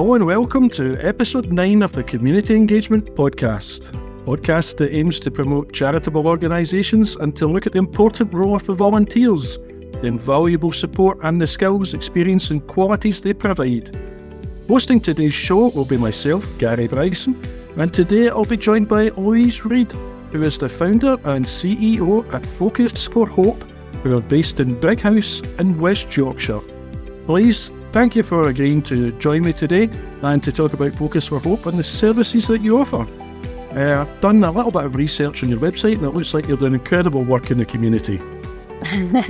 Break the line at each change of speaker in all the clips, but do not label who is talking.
Hello and welcome to episode 9 of the Community Engagement podcast that aims to promote charitable organisations and to look at the important role of the volunteers, the invaluable support and the skills, experience and qualities they provide. Hosting today's show will be myself, Gary Bryson, and today I'll be joined by Louise Reid, who is the founder and CEO at Focus4Hope, who are based in Brighouse in West Yorkshire. Louise, thank you for agreeing to join me today and to talk about Focus4Hope and the services that you offer. I've done a little bit of research on your website and it looks like you're doing incredible work in the community.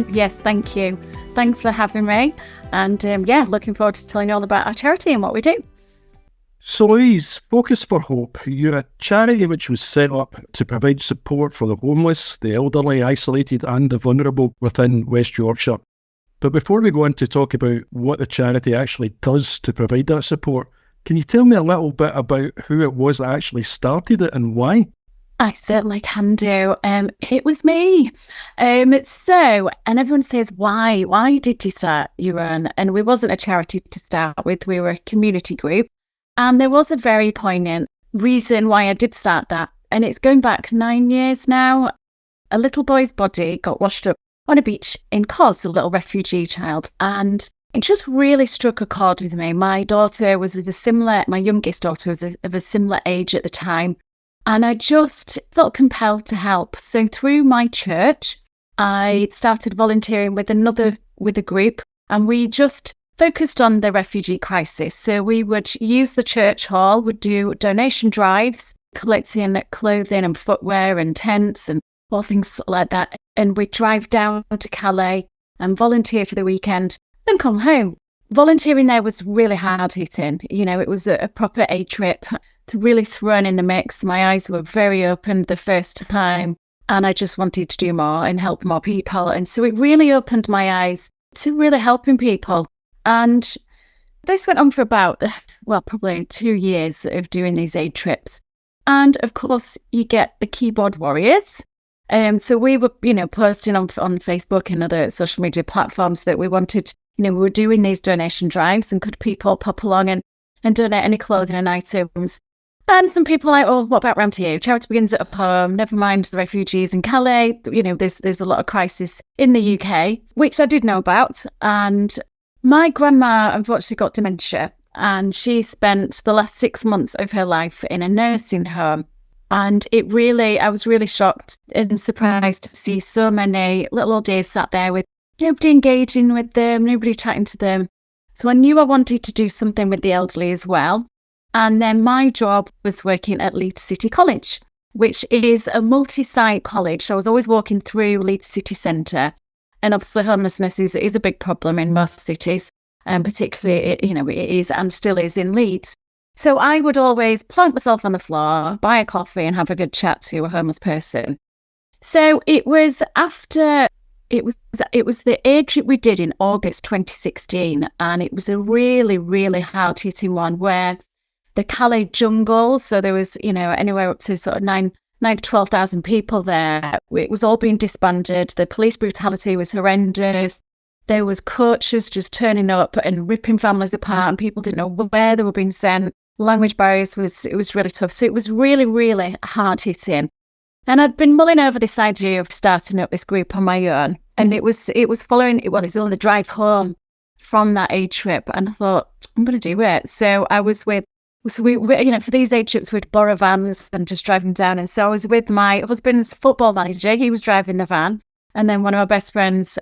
Yes, thank you. Thanks for having me. And looking forward to telling you all about our charity and what we do.
So Louise, Focus4Hope, you're a charity which was set up to provide support for the homeless, the elderly, isolated and the vulnerable within West Yorkshire. But before we go on to talk about what the charity actually does to provide that support, can you tell me a little bit about who it was that actually started it and why?
I certainly can do. It was me. And everyone says, why? Why did you start your own? And we wasn't a charity to start with. We were a community group. And there was a very poignant reason why I did start that. And it's going back 9 years now. A little boy's body got washed up on a beach in Cos, a little refugee child. And it just really struck a chord with me. My daughter was my youngest daughter was of a similar age at the time. And I just felt compelled to help. So through my church, I started volunteering with a group, and we just focused on the refugee crisis. So we would use the church hall, would do donation drives, collecting clothing and footwear and tents and all things like that. And we'd drive down to Calais and volunteer for the weekend and come home. Volunteering there was really hard hitting. You know, it was a proper A trip, really thrown in the mix. My eyes were very open the first time, and I just wanted to do more and help more people. And so it really opened my eyes to really helping people. And this went on for about, probably 2 years of doing these aid trips. And of course, you get the keyboard warriors. So we were, posting on Facebook and other social media platforms that we wanted, we were doing these donation drives, and could people pop along and donate any clothing and items. And some people were like, oh, what about round here? Charity begins at home, never mind the refugees in Calais. There's a lot of crisis in the UK, which I did know about. And my grandma unfortunately got dementia, and she spent the last 6 months of her life in a nursing home. And I was really shocked and surprised to see so many little old days sat there with nobody engaging with them, nobody chatting to them. So I knew I wanted to do something with the elderly as well. And then my job was working at Leeds City College, which is a multi-site college. So I was always walking through Leeds City Centre. And obviously homelessness is a big problem in most cities, and particularly, it is and still is in Leeds. So I would always plant myself on the floor, buy a coffee and have a good chat to a homeless person. So it was the aid trip we did in August 2016, and it was a really, really hard-hitting one where the Calais jungle, so there was, anywhere up to sort of 9,000 to 12,000 people there. It was all being disbanded. The police brutality was horrendous. There was coaches just turning up and ripping families apart, and people didn't know where they were being sent. Language barriers was really tough. So it was really, really hard hitting. And I'd been mulling over this idea of starting up this group on my own. And it was following, it's on the drive home from that aid trip. And I thought, I'm going to do it. So we for these aid trips, we'd borrow vans and just drive them down. And so I was with my husband's football manager. He was driving the van. And then one of my best friends,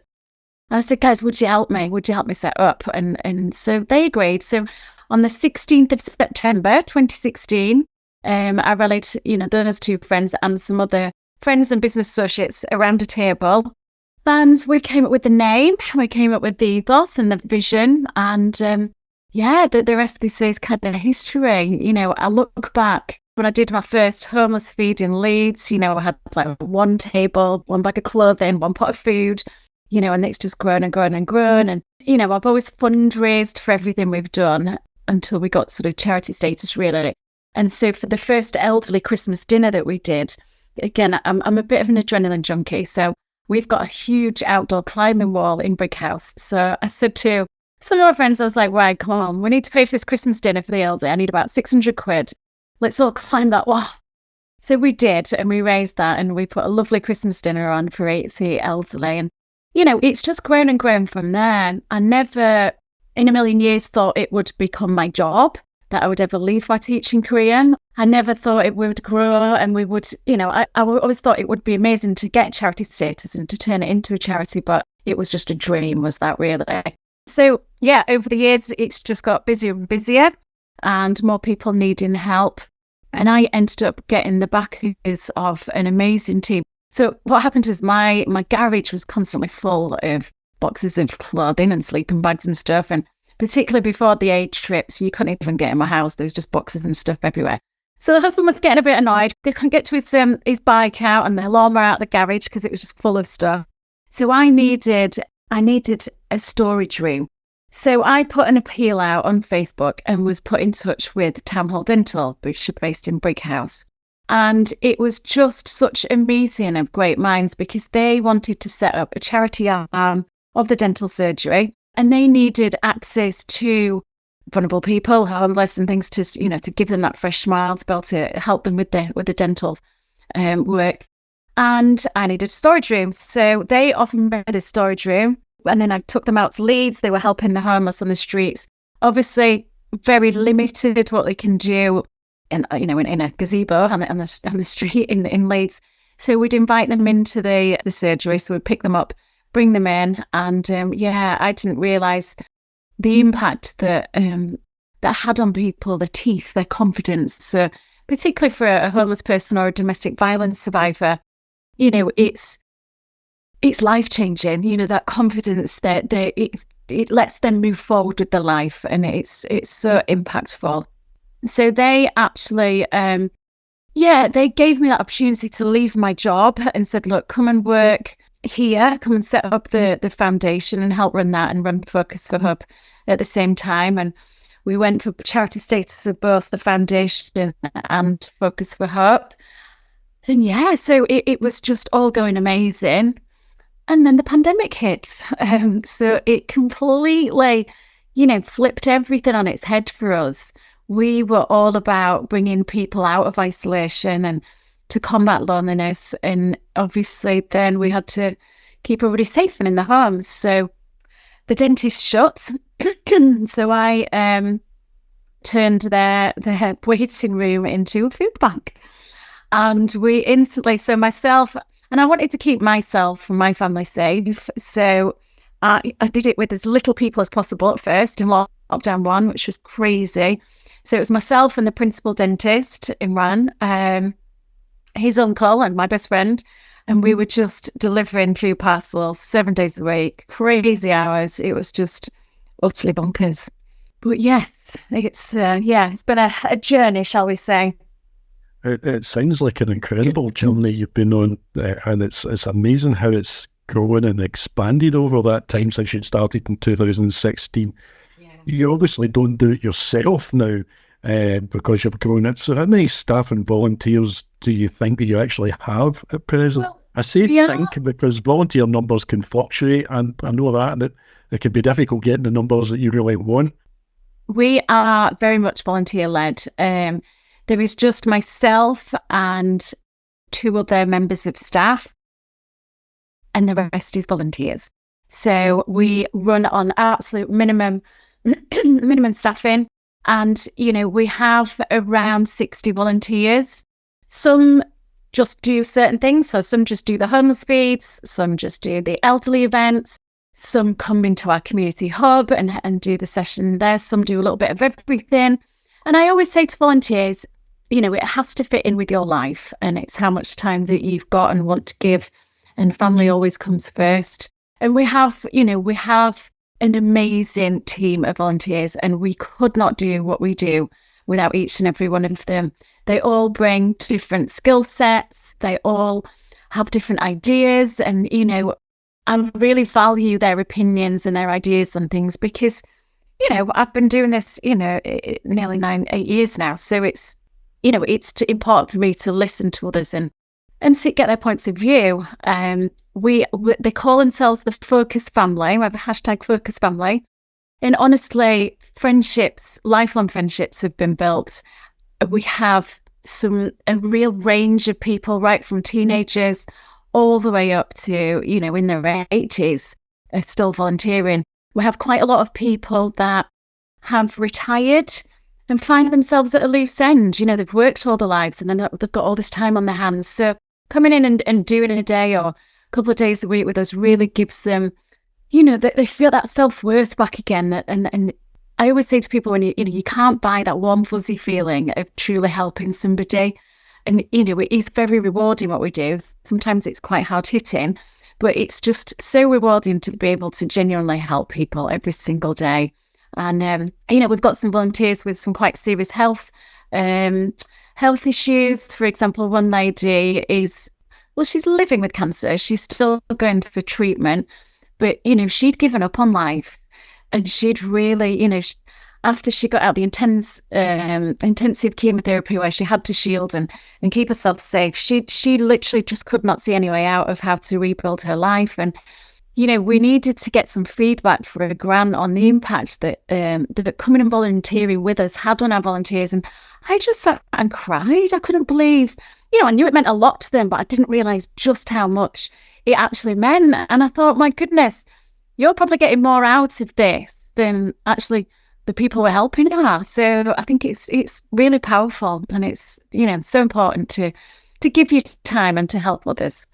I said, guys, would you help me? Would you help me set up? And so they agreed. So on the 16th of September, 2016, I rallied, those two friends and some other friends and business associates around a table. And we came up with the name, we came up with the ethos and the vision. And the rest of this is kind of history. I look back when I did my first homeless feed in Leeds, I had like one table, one bag of clothing, one pot of food, and it's just grown and grown and grown. And, I've always fundraised for everything we've done until we got sort of charity status, really. And so for the first elderly Christmas dinner that we did, again, I'm a bit of an adrenaline junkie. So we've got a huge outdoor climbing wall in Brighouse. So I said to Some of my friends, I was like, right, come on, we need to pay for this Christmas dinner for the elderly. I need about 600 quid. Let's all climb that wall. So we did, and we raised that, and we put a lovely Christmas dinner on for 80 elderly. And, it's just grown and grown from there. I never in a million years thought it would become my job, that I would ever leave my teaching career. I never thought it would grow and we would, I always thought it would be amazing to get charity status and to turn it into a charity, but it was just a dream, was that really? So yeah, over the years, it's just got busier and busier and more people needing help. And I ended up getting the backers of an amazing team. So what happened was my garage was constantly full of boxes of clothing and sleeping bags and stuff. And particularly before the aid trips, you couldn't even get in my house. There was just boxes and stuff everywhere. So the husband was getting a bit annoyed. They couldn't get to his bike out and the lawnmower out the garage because it was just full of stuff. So I needed a storage room. So I put an appeal out on Facebook and was put in touch with Town Hall Dental, which are based in Brighouse. And it was just such a meeting of great minds because they wanted to set up a charity arm of the dental surgery, and they needed access to vulnerable people, homeless and things to give them that fresh smile, to be able to help them with the dental work. And I needed a storage room. So they offered me this storage room. And then I took them out to Leeds. They were helping the homeless on the streets. Obviously, very limited what they can do in a gazebo on the street in Leeds. So we'd invite them into the surgery. So we'd pick them up, bring them in. And I didn't realise the impact that had on people, their teeth, their confidence. So particularly for a homeless person or a domestic violence survivor, it's life-changing, that confidence that it lets them move forward with their life, and it's so impactful. So they actually, they gave me that opportunity to leave my job and said, look, come and work here, come and set up the foundation and help run that and run Focus4Hope at the same time. And we went for charity status of both the foundation and Focus4Hope. And so it was just all going amazing. And then the pandemic hit. So it completely, flipped everything on its head for us. We were all about bringing people out of isolation and to combat loneliness. And obviously then we had to keep everybody safe and in the homes. So the dentist shut. So I turned their waiting room into a food bank. And we instantly, so myself, and I wanted to keep myself and my family safe. So I did it with as little people as possible at first in lockdown 1, which was crazy. So it was myself and the principal dentist, Imran, his uncle and my best friend. And we were just delivering food parcels 7 days a week, crazy hours. It was just utterly bonkers. But yes, it's been a journey, shall we say.
It sounds like an incredible journey you've been on, and it's amazing how it's grown and expanded over that time since you started in 2016. Yeah. You obviously don't do it yourself now because you've grown it. So how many staff and volunteers do you think that you actually have at present? Well, I say think because volunteer numbers can fluctuate, and I know that, and it can be difficult getting the numbers that you really want.
We are very much volunteer-led. There is just myself and 2 other members of staff, and the rest is volunteers. So we run on absolute minimum staffing, and we have around 60 volunteers. Some just do certain things, so some just do the homeless feeds, some just do the elderly events, some come into our community hub and do the session there, some do a little bit of everything. And I always say to volunteers, it has to fit in with your life, and it's how much time that you've got and want to give, and family always comes first. And we have an amazing team of volunteers, and we could not do what we do without each and every one of them. They all bring different skill sets. They all have different ideas, and, I really value their opinions and their ideas on things because, I've been doing this, nearly 8 years now. So it's important for me to listen to others and get their points of view. They call themselves the Focus family. We have a hashtag Focus family. And honestly, lifelong friendships have been built. We have a real range of people, right from teenagers all the way up to, in their 80s, are still volunteering. We have quite a lot of people that have retired and find themselves at a loose end. They've worked all their lives and then they've got all this time on their hands. So coming in and doing a day or a couple of days a week with us really gives them, they feel that self-worth back again. And I always say to people, when you can't buy that warm, fuzzy feeling of truly helping somebody. And, it's very rewarding what we do. Sometimes it's quite hard hitting, but it's just so rewarding to be able to genuinely help people every single day. And, we've got some volunteers with some quite serious health issues. For example, one lady she's living with cancer. She's still going for treatment, but, she'd given up on life. And she'd really, after she got out the intensive chemotherapy where she had to shield and keep herself safe, she literally just could not see any way out of how to rebuild her life. And, we needed to get some feedback for a grant on the impact that coming and volunteering with us had on our volunteers. And I just sat and cried. I couldn't believe, I knew it meant a lot to them, but I didn't realise just how much it actually meant. And I thought, my goodness, you're probably getting more out of this than actually the people we're helping are. So I think it's really powerful, and it's, so important to give you time and to help others.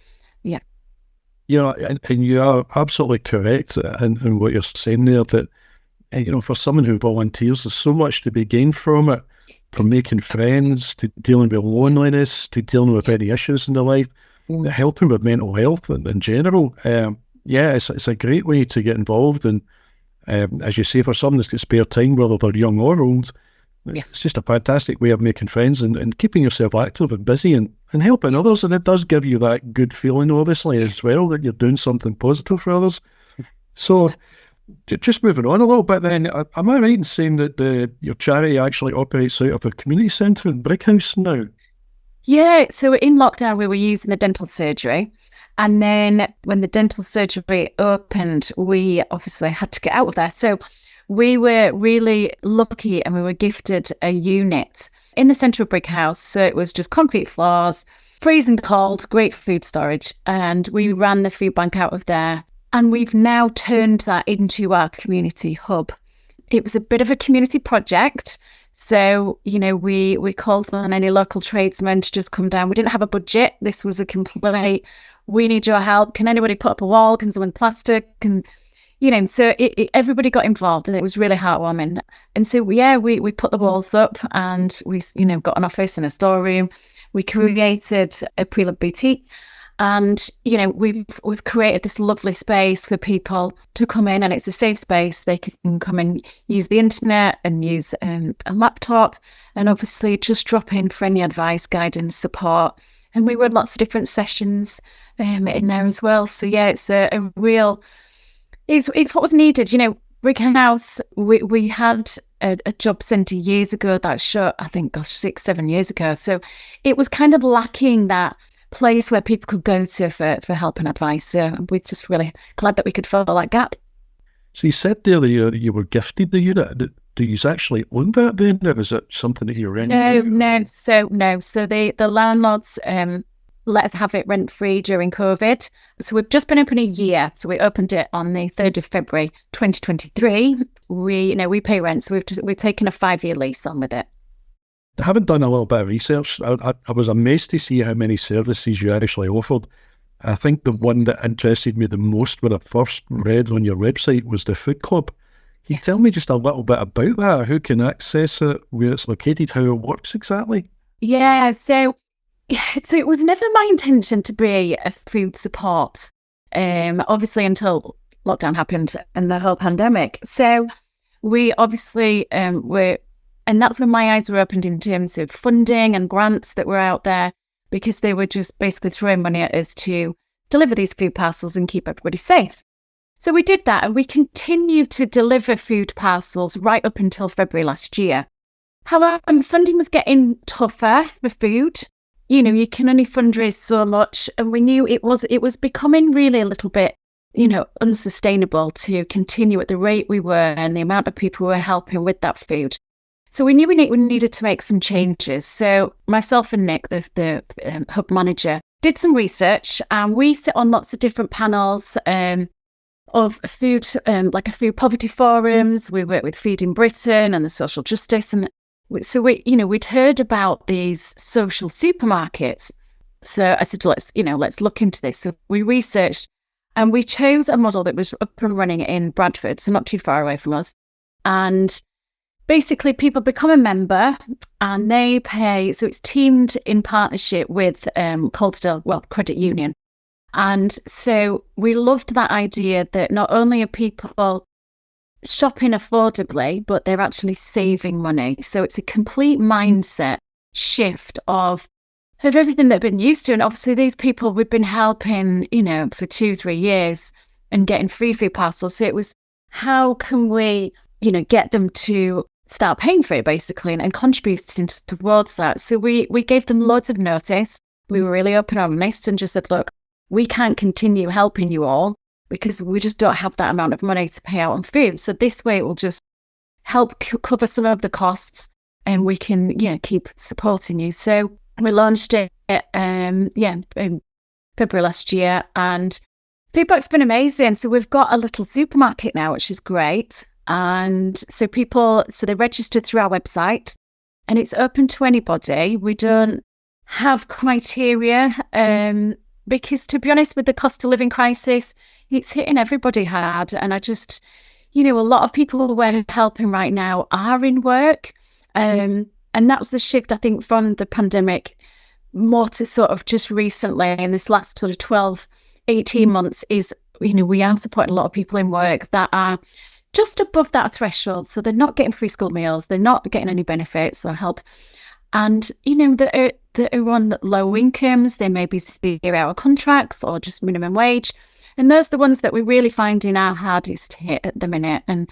Yeah.
And you are absolutely correct in what you're saying there, that, for someone who volunteers, there's so much to be gained from it, from making friends, to dealing with loneliness, to dealing with any issues in their life, helping with mental health in general. It's a great way to get involved. And as you say, for someone that's got spare time, whether they're young or old, it's just a fantastic way of making friends and keeping yourself active and busy and helping others. And it does give you that good feeling, obviously, as well, that you're doing something positive for others. So just moving on a little bit then, am I right in saying that your charity actually operates out of a community centre in Brickhouse now?
Yeah, so in lockdown, we were using the dental surgery. And then when the dental surgery opened, we obviously had to get out of there. So we were really lucky, and we were gifted a unit in the centre of Brickhouse. So it was just concrete floors, freezing cold, great for food storage. And we ran the food bank out of there. And we've now turned that into our community hub. It was a bit of a community project. So, we called on any local tradesmen to just come down. We didn't have a budget. This was a complete, we need your help. Can anybody put up a wall? Can someone plaster? So everybody got involved, and it was really heartwarming. And so, we put the walls up, and we, got an office and a storeroom. We created a pre-loved boutique. And, we've created this lovely space for people to come in, and it's a safe space. They can come and use the internet and use a laptop, and obviously just drop in for any advice, guidance, support. And we run lots of different sessions in there as well. So it's a real, it's what was needed. Brickhouse, we had a job centre years ago that shut, I think, 6-7 years ago. So it was kind of lacking that place where people could go to for help and advice. So we're just really glad that we could fill that gap.
So you said there that you were gifted the unit. Do you actually own that then, or is it something that you're renting?
No. So the landlords let us have it rent free during COVID. So we've just been open a year. So we opened it on the 3rd of February 2023. We pay rent, so we've taken a 5-year lease on with it.
I haven't done a little bit of research. I was amazed to see how many services you actually offered. I think the one that interested me the most when I first read on your website was the food club. Can you tell me just a little bit about that? Who can access it, where it's located, how it works exactly?
Yeah, so it was never my intention to be a food support, obviously until lockdown happened and the whole pandemic. So we obviously and that's when my eyes were opened in terms of funding and grants that were out there, because they were just basically throwing money at us to deliver these food parcels and keep everybody safe. So we did that, and we continued to deliver food parcels right up until February last year. However, funding was getting tougher for food. You can only fundraise so much, and we knew it was becoming really a little bit unsustainable to continue at the rate we were and the amount of people we were helping with that food. So we knew we needed to make some changes. So myself and Nick, the hub manager, did some research, and we sit on lots of different panels of food, like a food poverty forums. We work with Feeding Britain and the social justice, and so we'd heard about these social supermarkets. So I said, let's look into this. So we researched, and we chose a model that was up and running in Bradford, so not too far away from us. And basically, people become a member and they pay. So it's teamed in partnership with Coldsdale Credit Union. And so we loved that idea that not only are people shopping affordably, but they're actually saving money. So it's a complete mindset shift of everything they've been used to. And obviously these people we've been helping, for 2-3 years and getting free food parcels. So it was, how can we, get them to start paying for it basically and contributing towards that. So we gave them loads of notice. We were really open and honest and just said, look, we can't continue helping you all because we just don't have that amount of money to pay out on food. So this way it will just help cover some of the costs and we can, keep supporting you. So we launched it, in February last year, and feedback's been amazing. So we've got a little supermarket now, which is great. And so they register through our website and it's open to anybody. We don't have criteria because, to be honest, with the cost of living crisis, it's hitting everybody hard. And I just, a lot of people we're helping right now are in work. And that's the shift, I think, from the pandemic more to sort of just recently in this last sort of 12, 18 months is, we are supporting a lot of people in work that are just above that threshold. So they're not getting free school meals, they're not getting any benefits or help. And, that are on low incomes, they may be 0-hour contracts or just minimum wage. And those are the ones that we're really finding are hardest to hit at the minute and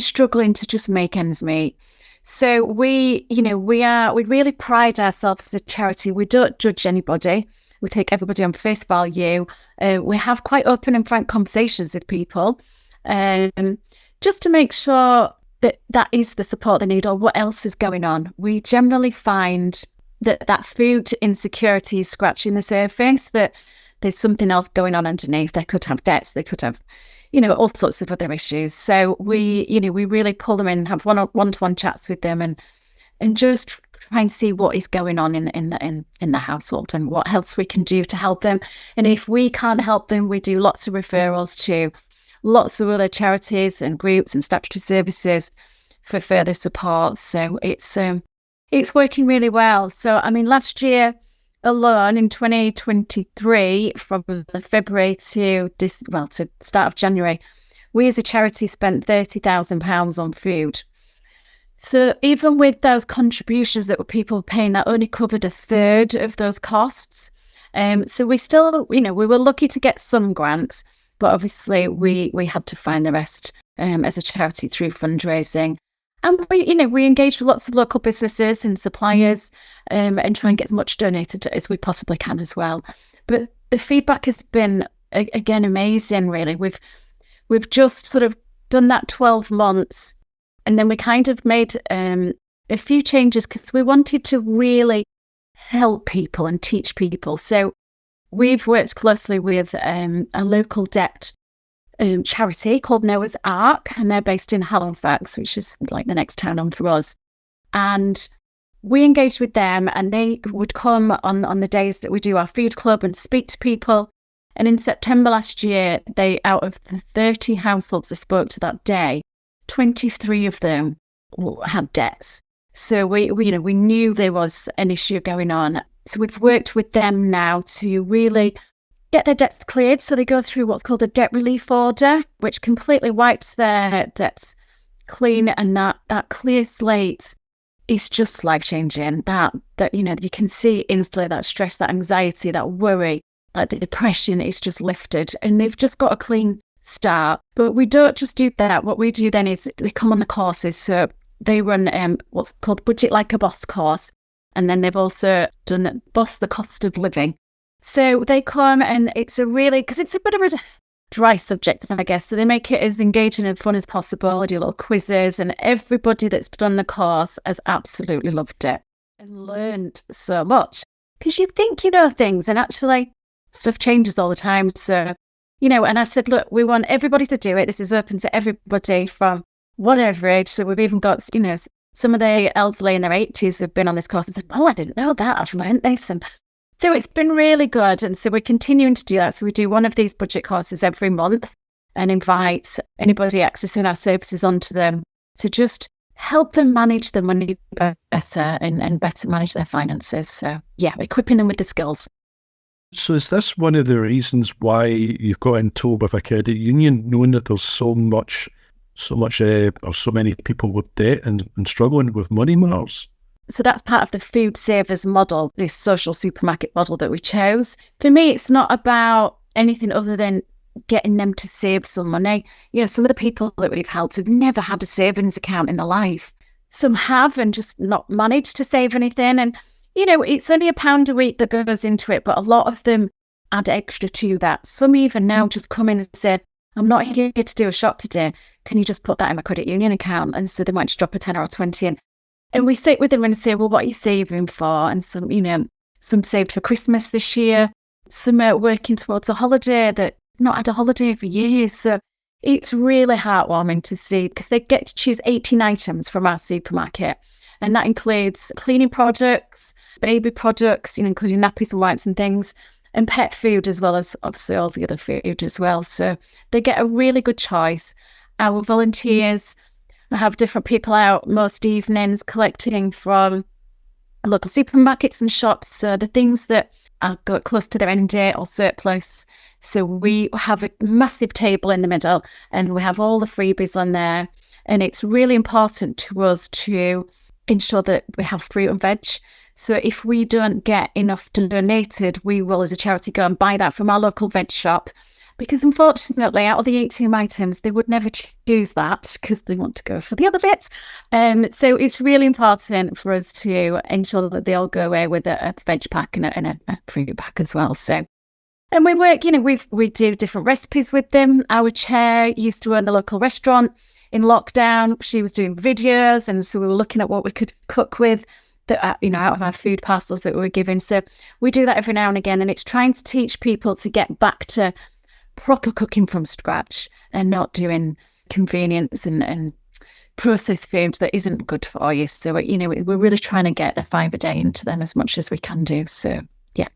struggling to just make ends meet. So we really pride ourselves as a charity. We don't judge anybody. We take everybody on face value. We have quite open and frank conversations with people, just to make sure that is the support they need or what else is going on. We generally find that food insecurity is scratching the surface, that there's something else going on underneath. They could have debts, they could have, all sorts of other issues. So we really pull them in, have one-to-one chats with them and just try and see what is going on in the household and what else we can do to help them. And if we can't help them, we do lots of referrals to lots of other charities and groups and statutory services for further support. So it's working really well. So, last year alone in 2023, from February to start of January, we as a charity spent £30,000 on food. So even with those contributions that were people paying, that only covered a third of those costs. So we still, we were lucky to get some grants, but obviously we had to find the rest as a charity through fundraising. And we engage with lots of local businesses and suppliers and try and get as much donated as we possibly can as well. But the feedback has been, again, amazing, really. We've just sort of done that 12 months and then we kind of made a few changes because we wanted to really help people and teach people. So we've worked closely with a local debt charity called Noah's Ark, and they're based in Halifax, which is like the next town on for us. And we engaged with them and they would come on the days that we do our food club and speak to people. And in September last year, out of the 30 households they spoke to that day, 23 of them had debts. So we knew there was an issue going on. So we've worked with them now to really get their debts cleared. So they go through what's called a debt relief order, which completely wipes their debts clean. And that clear slate is just life-changing. That you can see instantly that stress, that anxiety, that worry, that the depression is just lifted. And they've just got a clean start. But we don't just do that. What we do then is they come on the courses. So they run what's called Budget Like a Boss course. And then they've also done the Boss the Cost of Living. So they come and it's because it's a bit of dry subject, I guess. So they make it as engaging and fun as possible. They do little quizzes, and everybody that's done the course has absolutely loved it and learned so much. Because you think you know things, and actually stuff changes all the time. So, and I said, look, we want everybody to do it. This is open to everybody from whatever age. So we've even got, some of the elderly in their 80s have been on this course and said, oh, I didn't know that. I've learned this. And so it's been really good. And so we're continuing to do that. So we do one of these budget courses every month and invite anybody accessing our services onto them to just help them manage the money better and better manage their finances. So yeah, equipping them with the skills.
So is this one of the reasons why you've got in tow with a credit union, knowing that there's so many people with debt and struggling with money matters?
So that's part of the food savers model, this social supermarket model that we chose. For me, it's not about anything other than getting them to save some money. Some of the people that we've helped have never had a savings account in their life. Some have and just not managed to save anything. And, it's only £1 a week that goes into it, but a lot of them add extra to that. Some even now just come in and say, I'm not here to do a shop today. Can you just put that in my credit union account? And so they might just drop a 10 or a 20 in. And we sit with them and say, well, what are you saving for? And some saved for Christmas this year. Some are working towards a holiday that not had a holiday for years. So it's really heartwarming to see, because they get to choose 18 items from our supermarket. And that includes cleaning products, baby products, including nappies and wipes and things, and pet food, as well as obviously all the other food as well. So they get a really good choice. Our volunteers have different people out most evenings collecting from local supermarkets and shops. So the things that are close to their end date or surplus. So we have a massive table in the middle and we have all the freebies on there. And it's really important to us to ensure that we have fruit and veg. So if we don't get enough donated, we will as a charity go and buy that from our local veg shop. Because unfortunately, out of the 18 items, they would never choose that because they want to go for the other bits. So it's really important for us to ensure that they all go away with a veg pack and a fruit pack as well. So, and we work, we do different recipes with them. Our chair used to own the local restaurant. In lockdown, she was doing videos, and so we were looking at what we could cook with that, out of our food parcels that we were given. So we do that every now and again, and it's trying to teach people to get back to proper cooking from scratch and not doing convenience and processed food that isn't good for you. So, we're really trying to get the 5 a day into them as much as we can do. So, yeah.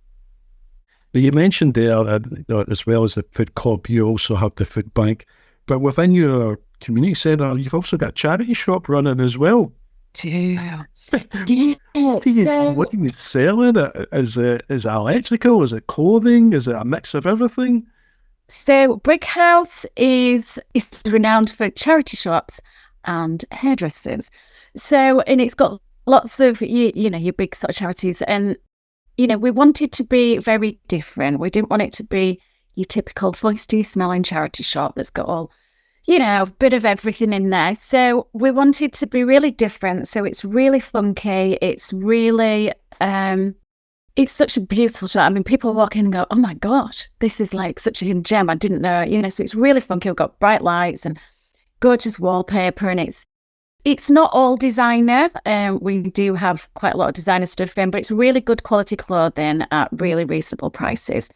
You mentioned there, as well as the food club, you also have the food bank. But within your community centre, you've also got a charity shop running as well.
Yeah.
What are you selling? Is it electrical? Is it clothing? Is it a mix of everything?
So Brick House is renowned for charity shops and hairdressers. So, and it's got lots of, your big sort of charities. And, we wanted to be very different. We didn't want it to be your typical foisty smelling charity shop that's got all, a bit of everything in there. So we wanted to be really different. So it's really funky. It's really, it's such a beautiful shop. I mean, people walk in and go, oh my gosh, this is like such a hidden gem. I didn't know, so it's really funky. We've got bright lights and gorgeous wallpaper, and it's not all designer. We do have quite a lot of designer stuff in, but it's really good quality clothing at really reasonable prices.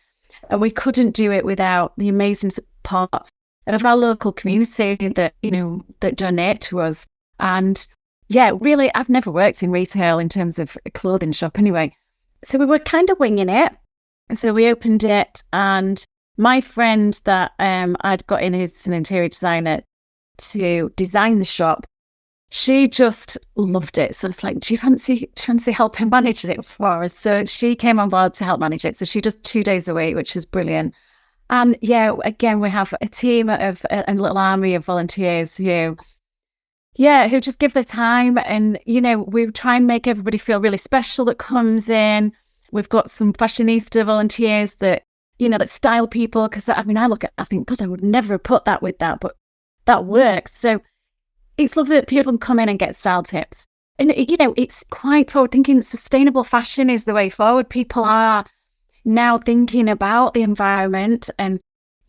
And we couldn't do it without the amazing support of our local community that, that donate to us. And yeah, really, I've never worked in retail in terms of a clothing shop anyway. So we were kind of winging it. So we opened it, and my friend that I'd got in, who's an interior designer, to design the shop, she just loved it. So it's like, do you fancy helping manage it for us? So she came on board to help manage it. So she does 2 days a week, which is brilliant. And yeah, again, we have a team of a little army of volunteers who just give their time. And, we try and make everybody feel really special that comes in. We've got some fashionista volunteers that, that style people. Because, I think, God, I would never have put that with that, but that works. So it's lovely that people can come in and get style tips. And, it's quite forward thinking. Sustainable fashion is the way forward. People are now thinking about the environment, and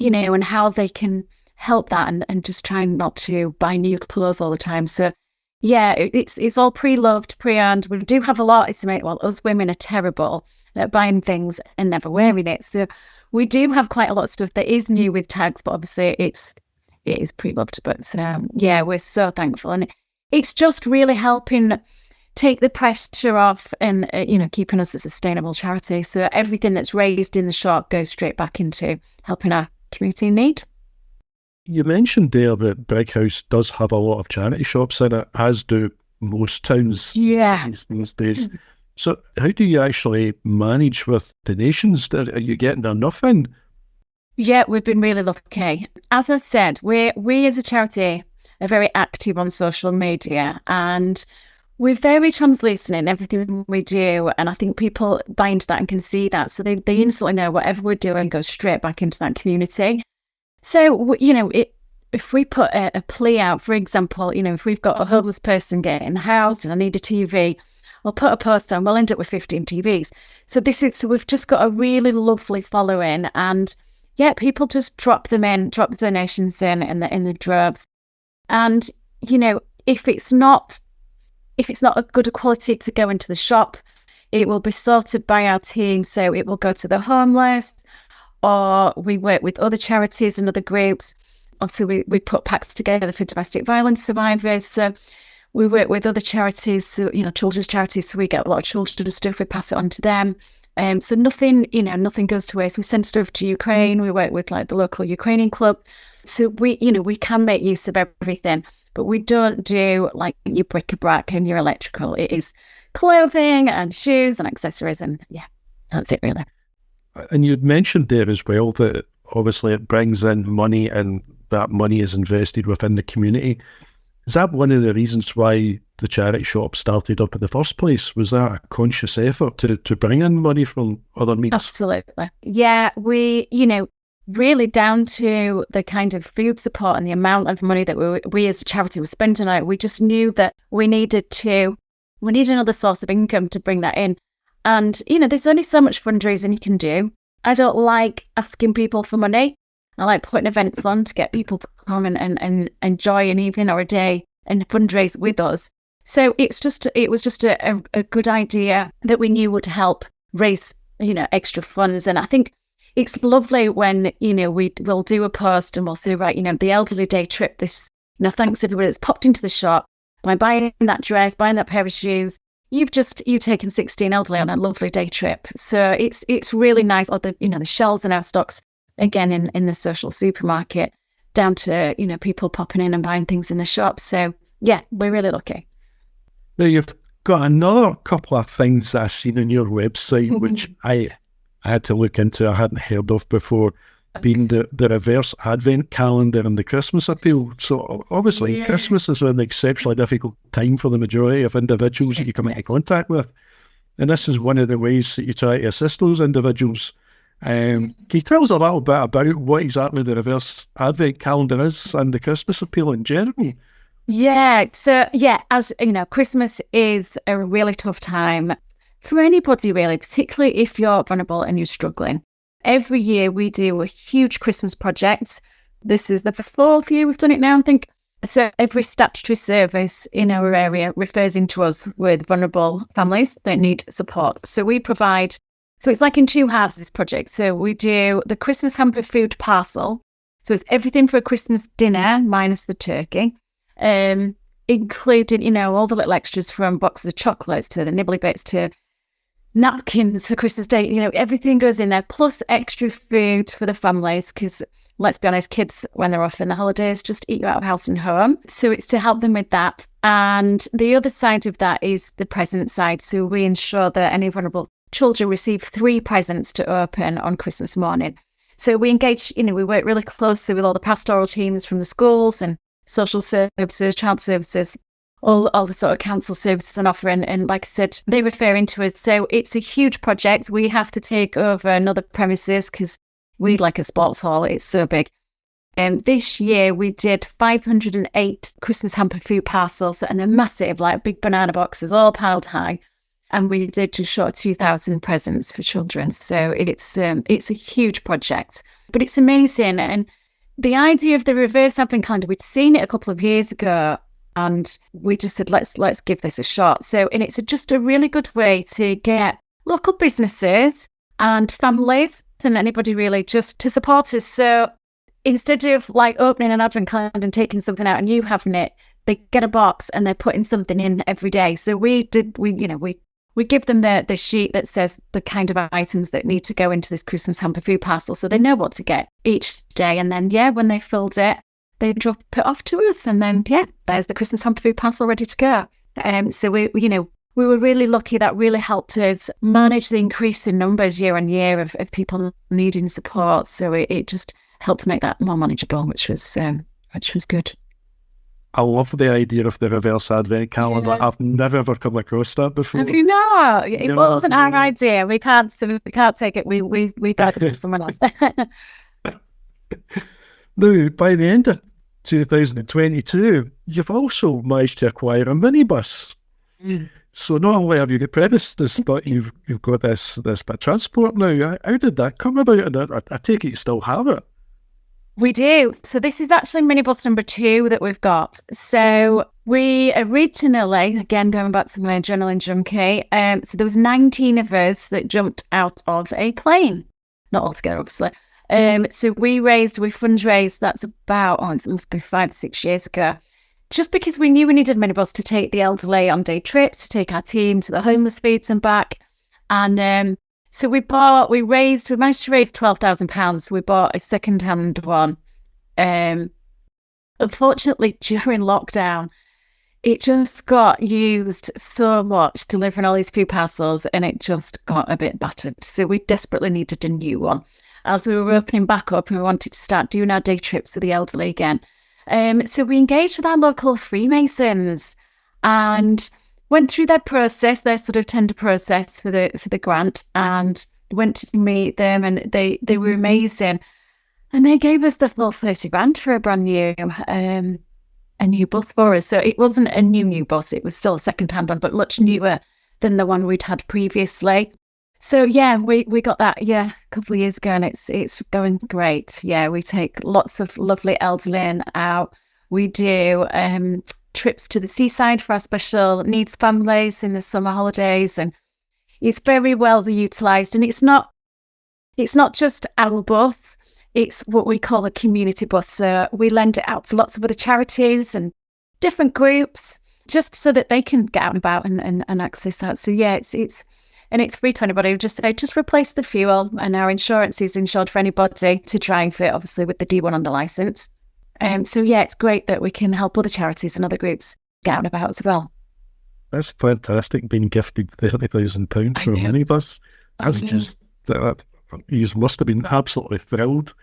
and how they can help that and just trying not to buy new clothes all the time. So yeah, it's all pre-loved, pre-owned. We do have a lot. Us women are terrible at buying things and never wearing it. So we do have quite a lot of stuff that is new with tags, but obviously it is pre-loved. But yeah, we're so thankful. And it's just really helping take the pressure off and, keeping us a sustainable charity. So everything that's raised in the shop goes straight back into helping our community in need.
You mentioned there that Brighouse does have a lot of charity shops in it, as do most towns these days. So how do you actually manage with donations? Are you getting enough in?
Yeah, we've been really lucky. As I said, we as a charity are very active on social media, and we're very translucent in everything we do. And I think people buy into that and can see that. So they instantly know whatever we're doing goes straight back into that community. So, if we put a plea out, for example, if we've got a homeless person getting housed and I need a TV, I'll put a post on, we'll end up with 15 TVs. So we've just got a really lovely following, and yeah, people just drop the donations in the droves. And, if it's not a good quality to go into the shop, it will be sorted by our team. So it will go to the homeless, or we work with other charities and other groups. Also, we put packs together for domestic violence survivors. So we work with other charities, so, children's charities. So we get a lot of children's stuff. We pass it on to them. So nothing goes to waste. We send stuff to Ukraine. We work with the local Ukrainian club. So we can make use of everything, but we don't do your bric-a-brac and your electrical. It is clothing and shoes and accessories, and yeah, that's it really.
And you'd mentioned there as well that obviously it brings in money and that money is invested within the community. Is that one of the reasons why the charity shop started up in the first place? Was that a conscious effort to bring in money from other means?
Absolutely. Yeah, we, really down to the kind of food support and the amount of money that we as a charity were spending on it, we just knew that we needed another source of income to bring that in. And, there's only so much fundraising you can do. I don't like asking people for money. I like putting events on to get people to come and enjoy an evening or a day and fundraise with us. So it was just a good idea that we knew would help raise, extra funds. And I think it's lovely when, we'll do a post and we'll say, right, the elderly day trip, this, thanks everybody that's popped into the shop by buying that dress, buying that pair of shoes. You've taken 16 elderly on a lovely day trip. So it's really nice. Or the shelves in our stocks, again, in the social supermarket, down to, people popping in and buying things in the shop. So yeah, we're really lucky.
Now you've got another couple of things that I've seen on your website, which I had to look into, I hadn't heard of before, being the reverse advent calendar and the Christmas appeal. So obviously Christmas is an exceptionally difficult time for the majority of individuals that you come into contact with. And this is one of the ways that you try to assist those individuals. Can you tell us a little bit about what exactly the reverse advent calendar is and the Christmas appeal in general?
Yeah, so as Christmas is a really tough time for anybody really, particularly if you're vulnerable and you're struggling. Every year we do a huge Christmas project. This is the 4th year we've done it now, I think. So every statutory service in our area refers into us with vulnerable families that need support. So we provide, so it's like in two halves, this project. So we do the Christmas hamper food parcel. So it's everything for a Christmas dinner minus the turkey, including, all the little extras from boxes of chocolates to the nibbly bits to napkins for Christmas Day. Everything goes in there, plus extra food for the families, because let's be honest, kids, when they're off in the holidays, just eat you out of house and home. So it's to help them with that. And the other side of that is the present side. So we ensure that any vulnerable children receive 3 presents to open on Christmas morning. So we engage, we work really closely with all the pastoral teams from the schools and social services, child services, all the sort of council services and offering. And like I said, they refer into us. So it's a huge project. We have to take over another premises because we need like a sports hall. It's so big. This year we did 508 Christmas hamper food parcels, and they're massive, like big banana boxes, all piled high. and we did just short of 2,000 presents for children. So it's a huge project, but it's amazing. And the idea of the reverse advent calendar, we'd seen it a couple of years ago, and we just said, let's give this a shot. So, and it's just a really good way to get local businesses and families and anybody really just to support us. So instead of like opening an advent calendar and taking something out and you having it, they get a box and they're putting something in every day. So we give them the sheet that says the kind of items that need to go into this Christmas hamper food parcel, so they know what to get each day. And then, when they filled it, they drop it off to us. And then, there's the Christmas hamper food parcel ready to go. So we were really lucky. That really helped us manage the increase in numbers year on year of people needing support. So it just helped make that more manageable, which was good.
I love the idea of the reverse advent calendar.
Yeah.
I've never ever come across that before.
Have you not? It wasn't our idea. We can't take it. We got it from someone else.
Now, by the end of 2022, you've also managed to acquire a minibus. So not only have you got premises, but you've got this bit of transport now. How did that come about? And I take it you still have it.
We do. So this is actually minibus number 2 that we've got. So we originally, again, going back to my adrenaline junkie, so there was 19 of us that jumped out of a plane. Not all together, obviously. So we fundraised, that's about, it must be 5-6 years ago, just because we knew we needed a minibus to take the elderly on day trips, to take our team to the homeless feeds and back. And so we managed to raise £12,000. We bought a second-hand one. Unfortunately, during lockdown, it just got used so much delivering all these food parcels, and it just got a bit battered. So we desperately needed a new one. As we were opening back up and we wanted to start doing our day trips to the elderly again. So we engaged with our local Freemasons and went through their sort of tender process for the grant, and went to meet them, and they were amazing. And they gave us the full 30 grand for a brand new a new bus for us. So it wasn't a new bus, it was still a second-hand one, but much newer than the one we'd had previously. So we got that a couple of years ago, and it's going great. We take lots of lovely elderly out. We do trips to the seaside for our special needs families in the summer holidays, and it's very well utilised. And it's not just our bus, it's what we call a community bus. So we lend it out to lots of other charities and different groups, just so that they can get out and about and access that. So it's free to anybody. Just replace the fuel, and our insurance is insured for anybody to drive it, obviously with the D1 on the licence. So it's great that we can help other charities and other groups get out and about as well.
That's fantastic, being gifted £30,000 for a minibus. That's just, you must have been absolutely thrilled.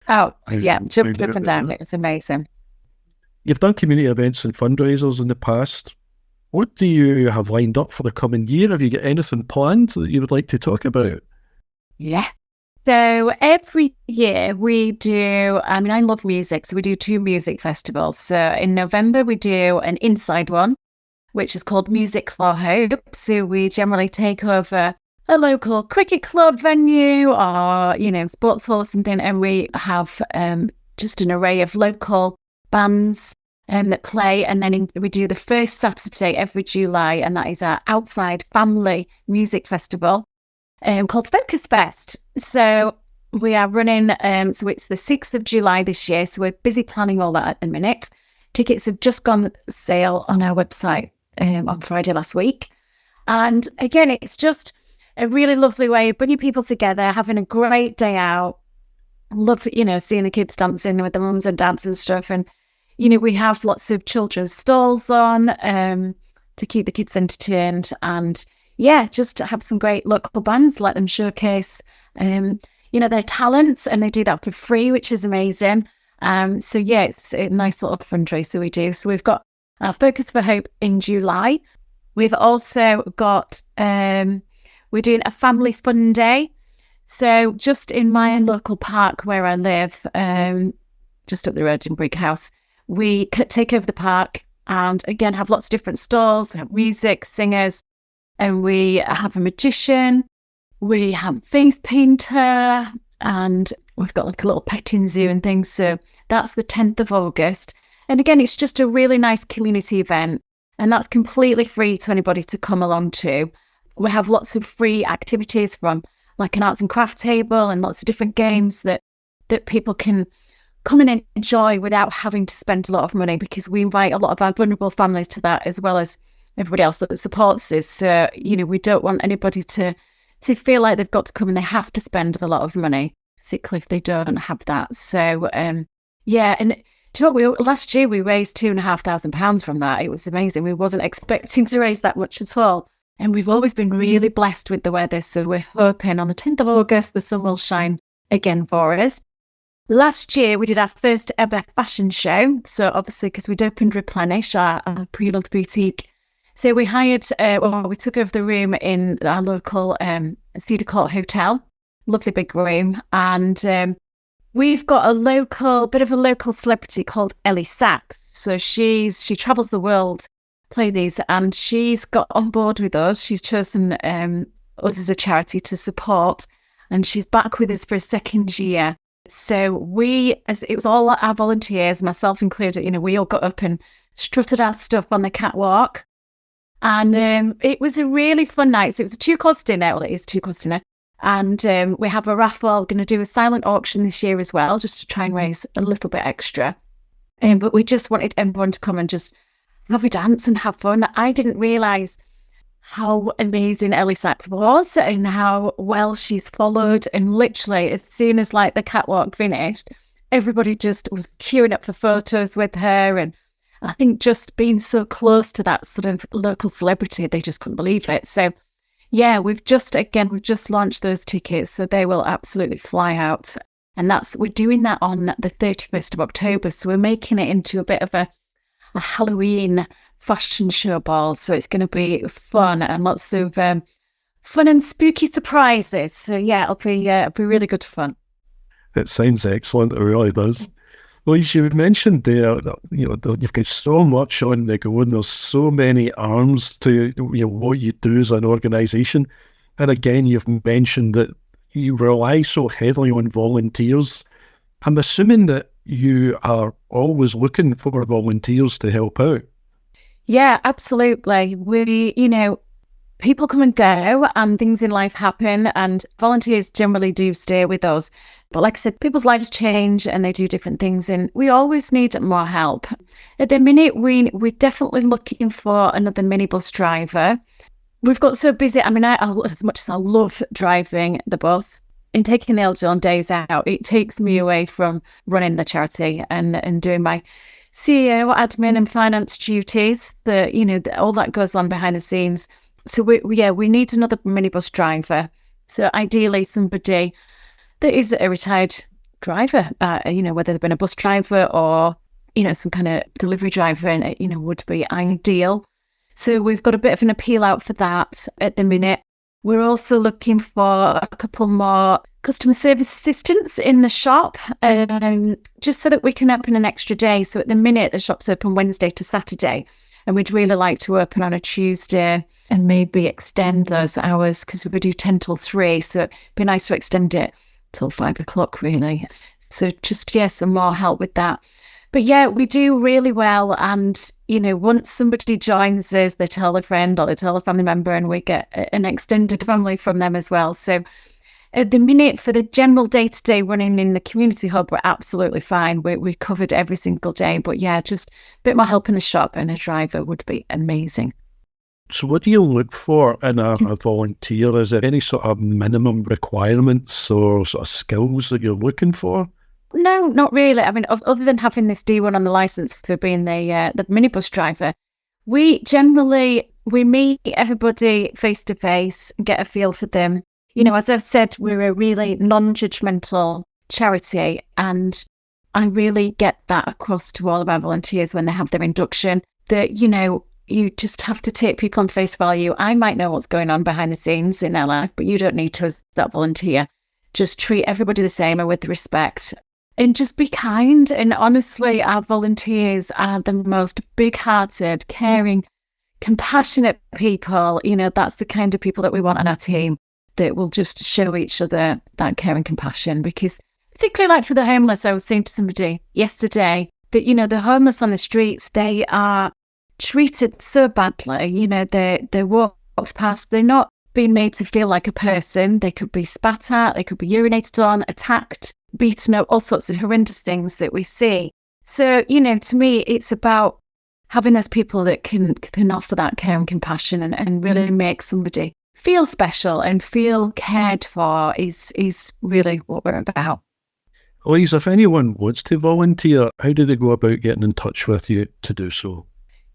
Oh, jumped up and down. It was amazing.
You've done community events and fundraisers in the past. What do you have lined up for the coming year? Have you got anything planned that you would like to talk about?
Yeah. So every year we do, I love music, so we do 2 music festivals. So in November we do an inside one, which is called Music4Hope. So we generally take over a local cricket club venue or, sports hall or something, and we have just an array of local bands that play, and then we do the first Saturday every July, and that is our outside family music festival called Focus Fest. So we are running, so it's the 6th of July this year, so we're busy planning all that at the minute. Tickets have just gone sale on our website on Friday last week, and again, it's just a really lovely way of bringing people together, having a great day out. Love, seeing the kids dancing with the mums and dads and stuff, and we have lots of children's stalls on to keep the kids entertained, and just to have some great local bands, let them showcase their talents, and they do that for free, which is amazing. It's a nice little fundraiser we do. So we've got our Focus4Hope in July. We've also got we're doing a family fun day. So just in my local park where I live, just up the road in Brighouse, we take over the park, and again have lots of different stalls. We have music, singers, and we have a magician, we have a face painter, and we've got like a little petting zoo and things. So that's the 10th of August. And again, it's just a really nice community event, and that's completely free to anybody to come along to. We have lots of free activities, from like an arts and craft table and lots of different games that people can come and enjoy without having to spend a lot of money, because we invite a lot of our vulnerable families to that, as well as everybody else that supports us. So, we don't want anybody to feel like they've got to come and they have to spend a lot of money, particularly if they don't have that. So, yeah. And last year we raised £2,500 from that. It was amazing. We wasn't expecting to raise that much at all. And we've always been really blessed with the weather. So we're hoping on the 10th of August, the sun will shine again for us. Last year, we did our first ever fashion show. So obviously, because we'd opened Replenish, our pre-loved boutique. So we hired, we took over the room in our local Cedar Court Hotel, lovely big room. And we've got a bit of a local celebrity called Ellie Sachs. So she travels the world, play these, and she's got on board with us. She's chosen us as a charity to support, and she's back with us for a second year. So it was all our volunteers, myself included, we all got up and strutted our stuff on the catwalk. And it was a really fun night. So it was a 2-course dinner. Well, it is a 2-course dinner. And we have a raffle. We're going to do a silent auction this year as well, just to try and raise a little bit extra. But we just wanted everyone to come and just have a dance and have fun. I didn't realise how amazing Ellie Sachs was and how well she's followed. And literally, as soon as the catwalk finished, everybody just was queuing up for photos with her. And I think just being so close to that sort of local celebrity, they just couldn't believe it. So yeah, we've just launched those tickets, so they will absolutely fly out. And we're doing that on the 31st of October. So we're making it into a bit of a Halloween fashion show ball. So it's going to be fun and lots of fun and spooky surprises. So yeah, it'll be really good fun.
It sounds excellent. It really does. Well, as you mentioned there, you've got so much on the go, and there's so many arms to what you do as an organisation. And again, you've mentioned that you rely so heavily on volunteers. I'm assuming that you are always looking for volunteers to help out.
Yeah, absolutely. People come and go and things in life happen, and volunteers generally do stay with us. But like I said, people's lives change and they do different things, and we always need more help. At the minute, we're definitely looking for another minibus driver. We've got so busy. I mean, as much as I love driving the bus and taking the elderly on days out, it takes me away from running the charity and doing my CEO, admin and finance duties. All that goes on behind the scenes. So we need another minibus driver. So ideally somebody that is a retired driver, whether they've been a bus driver or, some kind of delivery driver, and, would be ideal. So we've got a bit of an appeal out for that at the minute. We're also looking for a couple more customer service assistants in the shop, just so that we can open an extra day. So at the minute, the shop's open Wednesday to Saturday, and we'd really like to open on a Tuesday and maybe extend those hours, because we do 10 till 3. So it'd be nice to extend it till 5 o'clock, really. So just, some more help with that. But yeah, we do really well. And, once somebody joins us, they tell a friend or they tell a family member, and we get an extended family from them as well. So at the minute, for the general day-to-day running in the community hub, we're absolutely fine. We're covered every single day. But yeah, just a bit more help in the shop and a driver would be amazing.
So what do you look for in a volunteer? Is there any sort of minimum requirements or sort of skills that you're looking for?
No, not really. I mean, other than having this D1 on the licence for being the minibus driver, we meet everybody face to face, get a feel for them. As I've said, we're a really non-judgmental charity, and I really get that across to all of our volunteers when they have their induction, that, you just have to take people on face value. I might know what's going on behind the scenes in their life, but you don't need to as that volunteer. Just treat everybody the same and with respect. And just be kind. And honestly, our volunteers are the most big-hearted, caring, compassionate people, that's the kind of people that we want on our team, that will just show each other that care and compassion. Because particularly like for the homeless, I was saying to somebody yesterday that, the homeless on the streets, they are treated so badly. They're walked past, they're not being made to feel like a person. They could be spat at, they could be urinated on, attacked, beaten up, all sorts of horrendous things that we see. So, to me, it's about having those people that can offer that care and compassion and really make somebody feel special and feel cared for is really what we're about.
Louise, if anyone wants to volunteer, how do they go about getting in touch with you to do so?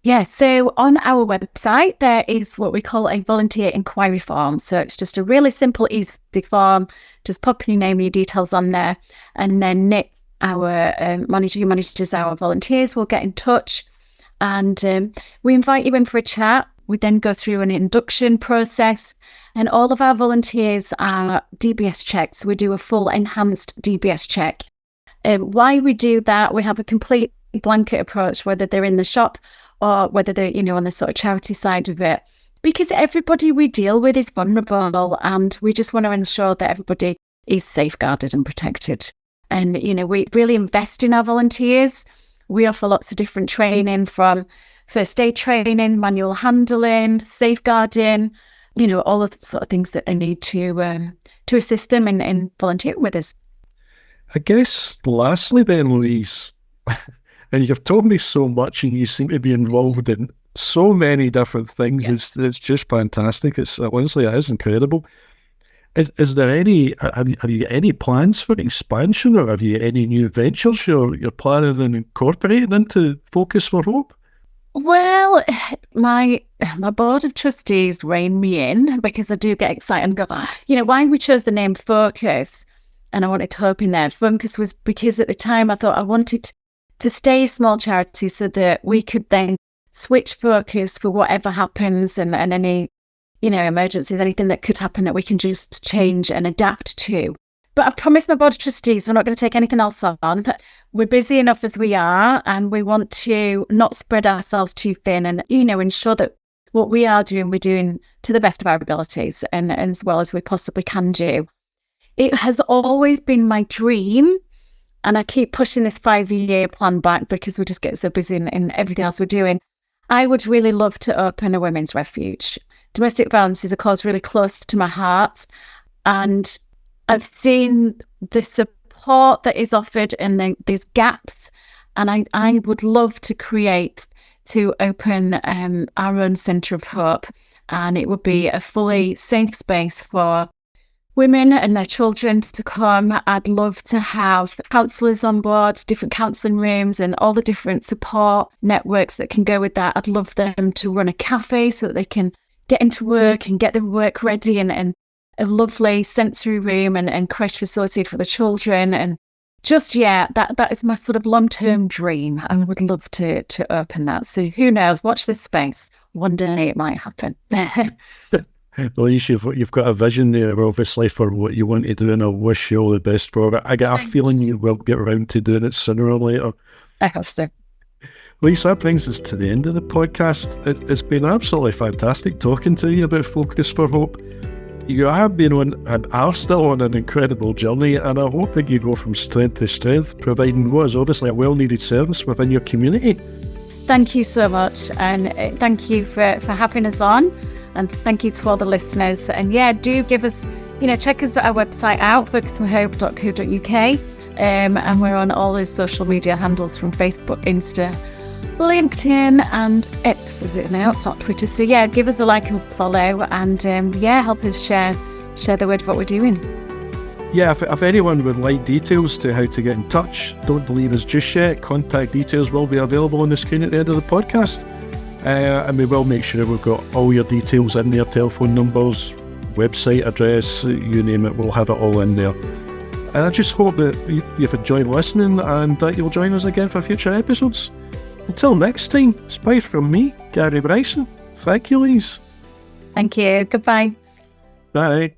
Yeah, so on our website, there is what we call a volunteer inquiry form. So it's just a really simple, easy form. Just pop your name and your details on there. And then Nick, our manager who manages our volunteers, will get in touch. And we invite you in for a chat. We then go through an induction process. And all of our volunteers are DBS checked. So we do a full enhanced DBS check. Why we do that, we have a complete blanket approach, whether they're in the shop or whether they're, on the sort of charity side of it, because everybody we deal with is vulnerable, and we just want to ensure that everybody is safeguarded and protected. And, we really invest in our volunteers. We offer lots of different training, from first aid training, manual handling, safeguarding, all of the sort of things that they need to assist them in volunteering with us.
I guess lastly then, Louise, and you've told me so much and you seem to be involved in so many different things. Yes. It's just fantastic. Honestly, it is incredible. Is there have you any plans for expansion, or have you any new ventures you're planning on incorporating into Focus4Hope?
Well, my board of trustees rein me in, because I do get excited and go, why we chose the name Focus, and I wanted to hope in there. Focus was because at the time I thought I wanted to stay a small charity so that we could then switch focus for whatever happens and any, emergencies, anything that could happen that we can just change and adapt to. But I've promised my board of trustees we're not going to take anything else on. We're busy enough as we are, and we want to not spread ourselves too thin and, ensure that what we are doing, we're doing to the best of our abilities and as well as we possibly can do. It has always been my dream, and I keep pushing this 5-year plan back because we just get so busy in everything else we're doing. I would really love to open a women's refuge. Domestic violence is, of course, really close to my heart, and I've seen the support that is offered and there's gaps, and I would love to open our own centre of hope, and it would be a fully safe space for women and their children to come. I'd love to have counsellors on board, different counselling rooms and all the different support networks that can go with that. I'd love them to run a cafe so that they can get into work and get their work ready, and a lovely sensory room and creche facility for the children. And just, that is my sort of long-term dream. I would love to open that. So who knows? Watch this space. One day it might happen.
Louise, you've got a vision there, obviously, for what you want to do, and I wish you all the best for it. I get a feeling you will get around to doing it sooner or later.
I hope so.
Louise, that brings us to the end of the podcast. It's been absolutely fantastic talking to you about Focus4Hope. You have been on and are still on an incredible journey, and I hope that you go from strength to strength, providing what is obviously a well-needed service within your community.
Thank you so much, and thank you for having us on, and thank you to all the listeners. And do give us, check us at our website out, focus4hope.co.uk, and we're on all those social media handles from Facebook, Insta, LinkedIn, and X is it now? It's not Twitter. So give us a like and follow, and help us share the word of what we're doing.
If anyone would like details to how to get in touch, don't believe us just yet. Contact details will be available on the screen at the end of the podcast, and we will make sure we've got all your details in there: telephone numbers, website address, you name it, we'll have it all in there. And I just hope that you've enjoyed listening and that you'll join us again for future episodes. Until next time, it's bye from me, Gary Bryson. Thank you, Louise.
Thank you. Goodbye.
Bye.